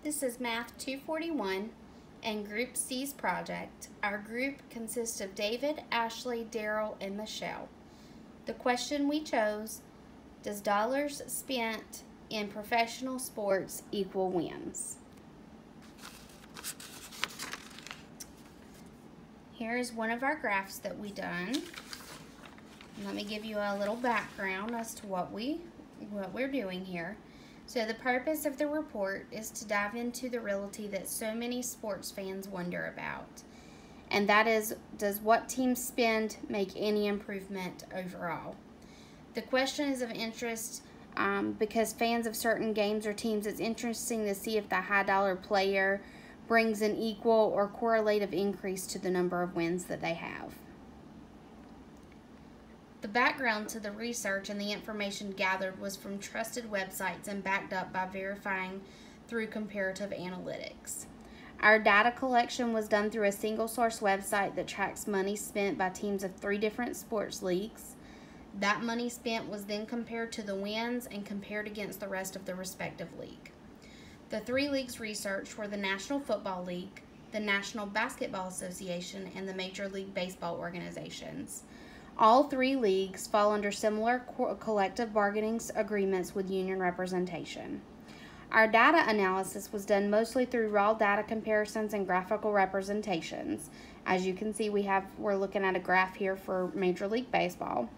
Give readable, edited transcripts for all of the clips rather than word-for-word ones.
This is Math 241 and Group C's project. Our group consists of David, Ashley, Daryl, and Michelle. The question we chose: does dollars spent in professional sports equal wins? Here is one of our graphs that we done. Let me give you a little background as to what we're doing here. So the purpose of the report is to dive into the reality that so many sports fans wonder about. And that is, does what teams spend make any improvement overall? The question is of interest because fans of certain games or teams, it's interesting to see if the high dollar player brings an equal or correlative increase to the number of wins that they have. The background to the research and the information gathered was from trusted websites and backed up by verifying through comparative analytics. Our data collection was done through a single source website that tracks money spent by teams of 3 different sports leagues. That money spent was then compared to the wins and compared against the rest of the respective league. The 3 leagues researched were the National Football League, the National Basketball Association, and the Major League Baseball organizations. All 3 leagues fall under similar collective bargaining agreements with union representation. Our data analysis was done mostly through raw data comparisons and graphical representations. As you can see, we're looking at a graph here for Major League Baseball.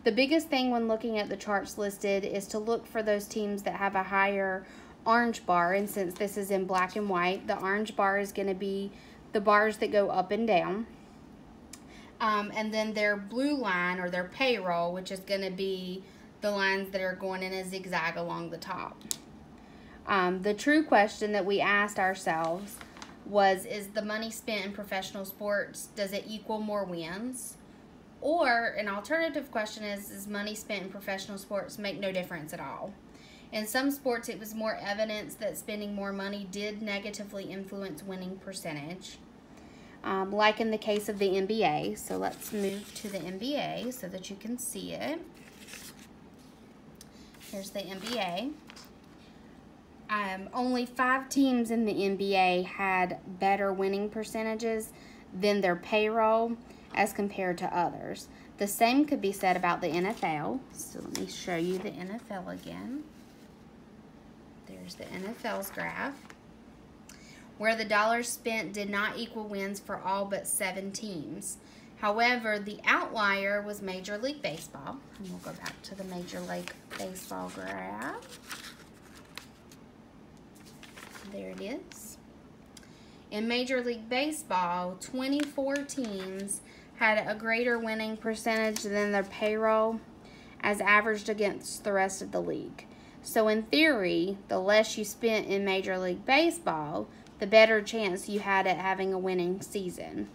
The biggest thing when looking at the charts listed is to look for those teams that have a higher orange bar, and since this is in black and white, the orange bar is going to be the bars that go up and down. And then their blue line, or their payroll, which is going to be the lines that are going in a zigzag along the top. The true question that we asked ourselves was, is the money spent in professional sports, does it equal more wins? Or an alternative question is money spent in professional sports make no difference at all? In some sports, it was more evidence that spending more money did negatively influence winning percentage. Like in the case of the NBA. So let's move to the NBA so that you can see it. Here's the NBA. Only 5 teams in the NBA had better winning percentages than their payroll as compared to others. The same could be said about the NFL. So let me show you the NFL again. There's the NFL's graph, where the dollars spent did not equal wins for all but 7 teams. However, the outlier was Major League Baseball. And we'll go back to the Major League Baseball graph. There it is. In Major League Baseball, 24 teams had a greater winning percentage than their payroll as averaged against the rest of the league. So in theory, the less you spent in Major League Baseball, the better chance you had at having a winning season.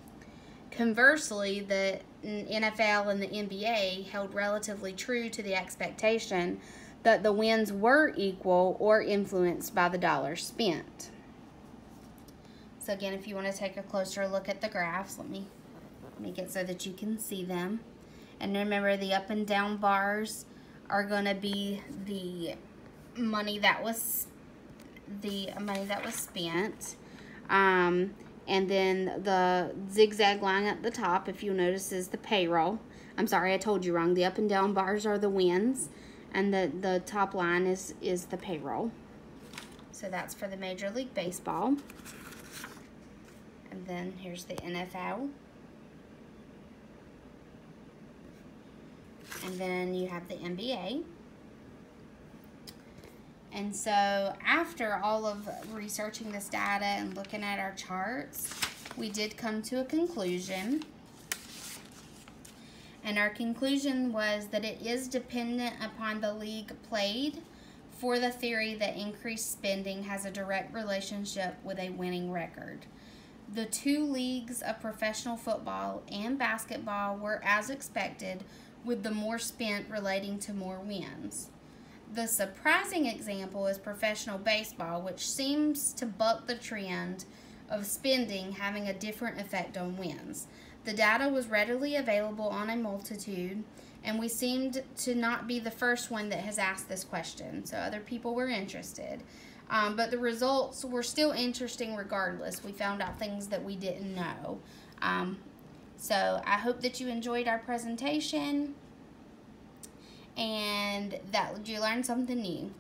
Conversely, the NFL and the NBA held relatively true to the expectation that the wins were equal or influenced by the dollars spent. So again, if you want to take a closer look at the graphs, let me make it so that you can see them. And remember, the up and down bars are going to be the money that was spent, and then the zigzag line at the top, if you notice, is the payroll. I'm sorry, I told you wrong. The up and down bars are the wins, and the top line is the payroll. So that's for the Major League Baseball. And then here's the NFL. And then you have the NBA. And so after all of researching this data and looking at our charts, we did come to a conclusion. And our conclusion was that it is dependent upon the league played for the theory that increased spending has a direct relationship with a winning record. The 2 leagues of professional football and basketball were as expected, with the more spent relating to more wins. The surprising example is professional baseball, which seems to buck the trend of spending having a different effect on wins. The data was readily available on a multitude, and we seemed to not be the first one that has asked this question, so other people were interested. But the results were still interesting regardless. We found out things that we didn't know. So I hope that you enjoyed our presentation and that you learned something new.